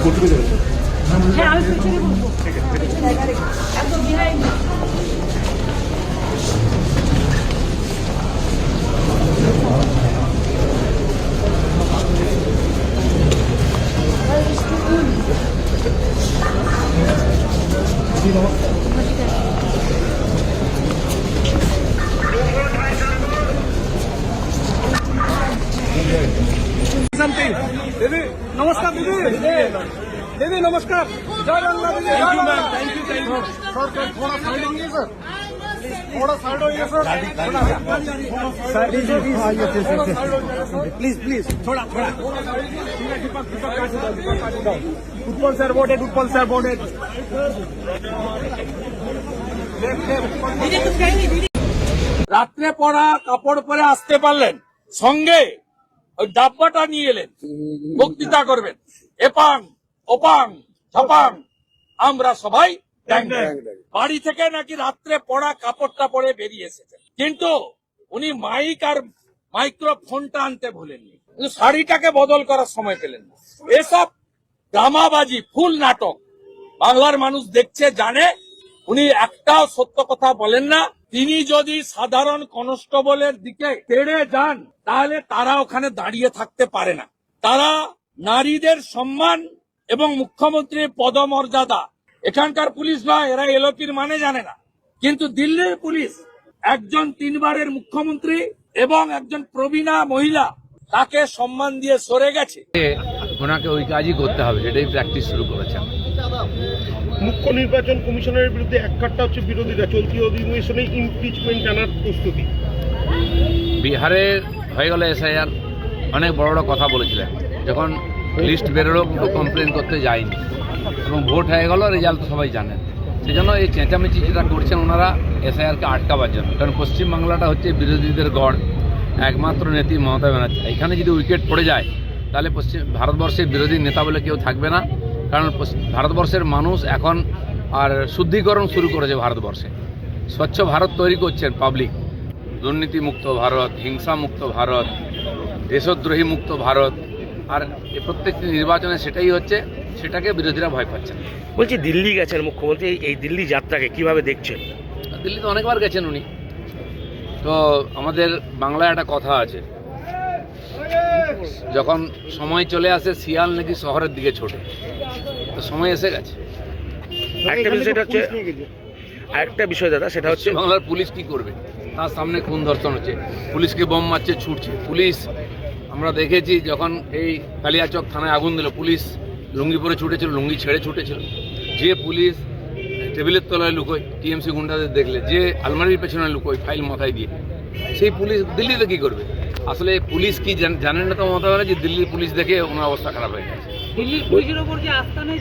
হ্যাঁ আমি পিছনে বসবো একদম বিহাইন্ড दीदी नमस्कार दीदी दीदी नमस्कार जय बांग्ला दीदी thank you ma'am thank you sir थोड़ा साइड होइए सर थोड़ा साइड होइए सर प्लीज प्लीज थोड़ा थोड़ा Utpal sir boarded Utpal sir boarded রাত্রে পড়া কাপড় পরে আসতে পারলেন সঙ্গে ওই ডাব্বাটা নিয়ে এলেন বক্তৃতা করবেন এপাং ওপাং ঝপাং আমরা সবাই বাড়ি থেকে নাকি রাত্রে পড়া কাপড়টা পরে বেরিয়ে এসেছেন কিন্তু উনি মাইক আর মাইক্রোফোনটা আনতে ভুলেননি কিন্তু শাড়িটাকে বদল করার সময় পেলেন না এসব ড্রামাবাজি ফুল নাটক বাংলার মানুষ দেখছে জানে উনি একটাও সত্য কথা বলেন না তিনি যদি সাধারণ কনস্টেবলের দিকে তেড়ে যান তাহলে তারা ওখানে দাঁড়িয়ে থাকতে পারে না তারা নারীদের সম্মান এবং মুখ্যমন্ত্রীর পদমর্যাদা এখানকার পুলিশ নয় এরা এলওপির মানে জানে না কিন্তু দিল্লির পুলিশ একজন 3 বারের মুখ্যমন্ত্রী এবং একজন প্রবীণা মহিলা তাকে সম্মান দিয়ে সরে গেছে ওনাকে ওই কাজই করতে হবে এটাই প্র্যাকটিস শুরু করেছেন মুখ্য নির্বাচন কমিশনের বিরুদ্ধে এককাট্টা হচ্ছে বিরোধীরা চলতি অধিবেশনে ইমপিচমেন্ট জানার প্রস্তুতি বিহারে হয়ে গেল এসআইআর অনেক বড় বড় কথা বলেছিলেন যখন লিস্ট বেরোলো কমপ্লেন করতে যায়নি এবং ভোট হয়ে গেল রেজাল্ট তো সবাই জানেন সেই জন্য এই চেঁচামেচি যেটা করছেন ওনারা এসআইআরকে আটকাবার জন্য কারণ পশ্চিমবাংলাটা হচ্ছে বিরোধীদের গড় একমাত্র নেত্রী মমতা ব্যানার্জি এখানে যদি উইকেট পড়ে যায় তাহলে ভারতবর্ষের বিরোধী নেতা বলে কেউ থাকবে না কারণ ভারতবর্ষের মানুষ এখন আর শুদ্ধিকরণ শুরু করেছে ভারতবর্ষে স্বচ্ছ ভারত তৈরি করছেন পাবলিক দুর্নীতিমুক্ত ভারত হিংসামুক্ত ভারত দেশদ্রোহী মুক্ত ভারত আর প্রত্যেকটি নির্বাচনে সেটাই হচ্ছে সেটাকে বিরোধীরা ভয় পাচ্ছেন বলছি দিল্লি গেছেন মুখ্যমন্ত্রী এই দিল্লি যাত্রাকে কিভাবে দেখছেন দিল্লিতে অনেকবার গেছেন উনি তো আমাদের বাংলায় একটা কথা আছে যখন সময় চলে আসে শিয়াল নাকি শহরের দিকে ছোটে তো সময় এসে গেছে আরেকটা বিষয় দাদা সেটা হচ্ছে বাংলার পুলিশ কি করবে তার সামনে খুন ধর্ষণ হচ্ছে পুলিশকে বোম মারছে ছুটছে পুলিশ আমরা দেখেছি যখন এই কালিয়াচক থানায় আগুন দিল পুলিশ লুঙ্গি পরে ছুটেছিল লুঙ্গি ছেড়ে ছুটেছিল যে পুলিশ টেবিলের তলায় লুকোয় টিএমসি গুন্ডাদের দেখলে যে আলমারির পেছনে লুকোয় ফাইল মাথায় দিয়ে সেই পুলিশ দিল্লিতে কি করবে আসলে পুলিশ কি জানেন না তো মমতা ব্যানার্জি দিল্লির পুলিশ দেখে ওনার অবস্থা খারাপ হয়ে গেছে দিল্লির পুলিশের উপর যে আস্থা নেই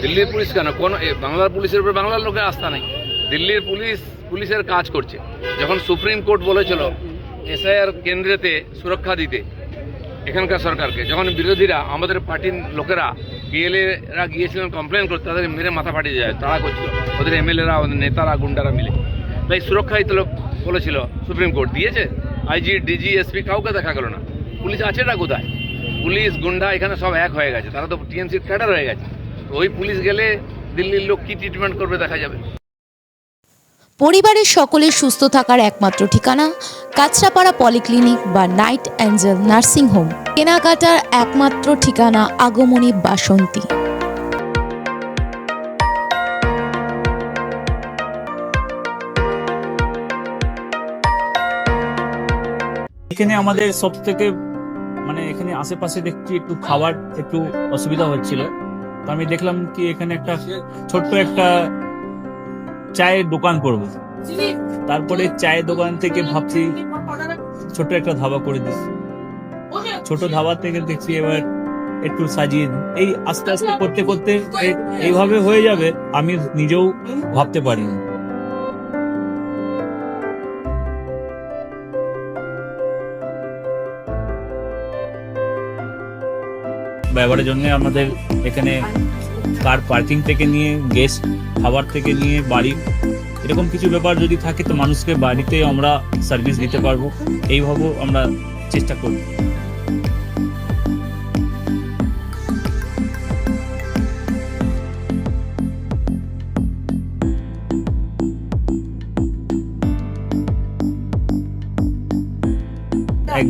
দিল্লির পুলিশ কেন কোন বাংলার পুলিশের উপর বাংলার লোকের আস্থা নেই দিল্লির পুলিশের কাজ করছে যখন সুপ্রিম কোর্ট বলেছিল এসআইআর কেন্দ্রেতে সুরক্ষা দিতে এখানকার সরকারকে যখন বিরোধীরা আমাদের পার্টির লোকেরা পিএলএরা গিয়েছিলেন কমপ্লেন করতে তাদের মেরে মাথা ফাটিয়ে যায় তারা করছিল ওদের এমএলএরা ওদের নেতারা গুন্ডারা মিলে তাই সুরক্ষা দিতে বলেছিল সুপ্রিম কোর্ট দিয়েছে আইজি ডিজি এসপি কাউকে দেখা গেল না পুলিশ আছেটা কোথায় পুলিশ গুন্ডা এখানে সব এক হয়ে গেছে তারা তো টিএমসির ক্যাডার হয়ে গেছে ওই পুলিশ গেলে দিল্লির লোক কি ট্রিটমেন্ট করবে দেখা যাবে পরিবারের সকলের সুস্থ থাকার একমাত্র ঠিকানা কাঁচরাপাড়া পলিক্লিনিক বা নাইট অ্যাঞ্জেল নার্সিং হোম কেনাকাটার একমাত্র ঠিকানা আগমনী বাসন্তী এখানে আমাদের সব থেকে মানে এখানে আশেপাশে দেখছি একটু খাবার একটু অসুবিধা হচ্ছিল তো আমি দেখলাম কি এখানে একটা ছোট্ট একটা চায়ের দোকান করবো তারপরে চায়ের দোকান থেকে ভাবছি ছোট একটা ধাবা করে দিই ছোট ধাবা থেকে দেখছি এবার একটু সাজিয়ে এই আস্তে আস্তে করতে করতে এইভাবে হয়ে যাবে আমি নিজেও ভাবতে পারিনি ব্যবহারের জন্য আমাদের এখানে কার পার্কিং থেকে নিয়ে গেস্ট খাবার থেকে নিয়ে বাড়ি এরকম কিছু ব্যাপার যদি থাকে তো মানুষকে বাড়িতে আমরা সার্ভিস দিতে পারবো এইভাবেও আমরা চেষ্টা করব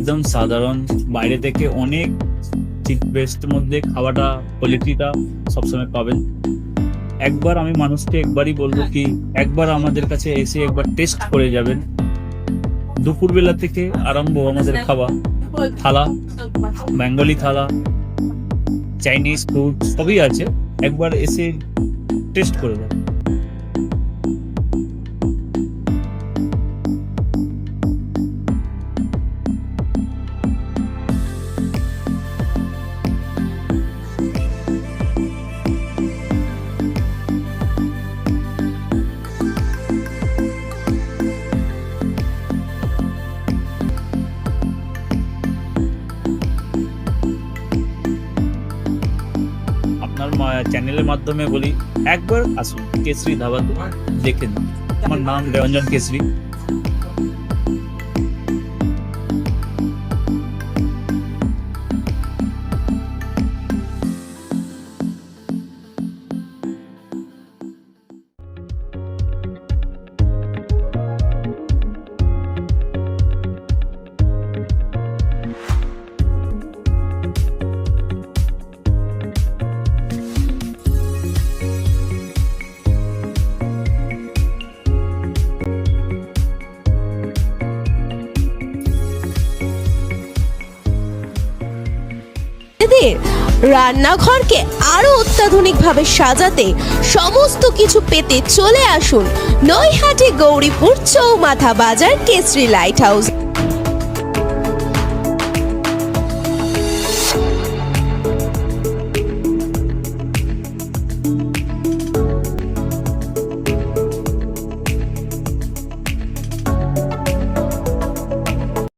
একদম সাধারণ, বাইরে থেকে অনেক চিপ বেস্টের মধ্যে খাওয়াটা কোয়ালিটিটা সবসময় পাবেন। একবার আমি মানুষকে একবারই বলবো কি একবার আমাদের কাছে এসে একবার টেস্ট করে যাবেন। দুপুরবেলা থেকে আরম্ভ আমাদের খাওয়া, থালা, বেঙ্গলি থালা, চাইনিজ ফুড সবই আছে, একবার এসে টেস্ট করে যাবেন। আপনার চ্যানেলের মাধ্যমে বলি একবার আসুন কেশরী ধাবাতে, দেখে নিন। আমার নাম রঞ্জন কেশরী। রান্নাঘরকে আরো অত্যাধুনিকভাবে সাজাতে সমস্ত কিছু পেতে চলে আসুন নৈহাটি গৌরীপুর চৌমাথা বাজার কেশরী লাইট হাউস।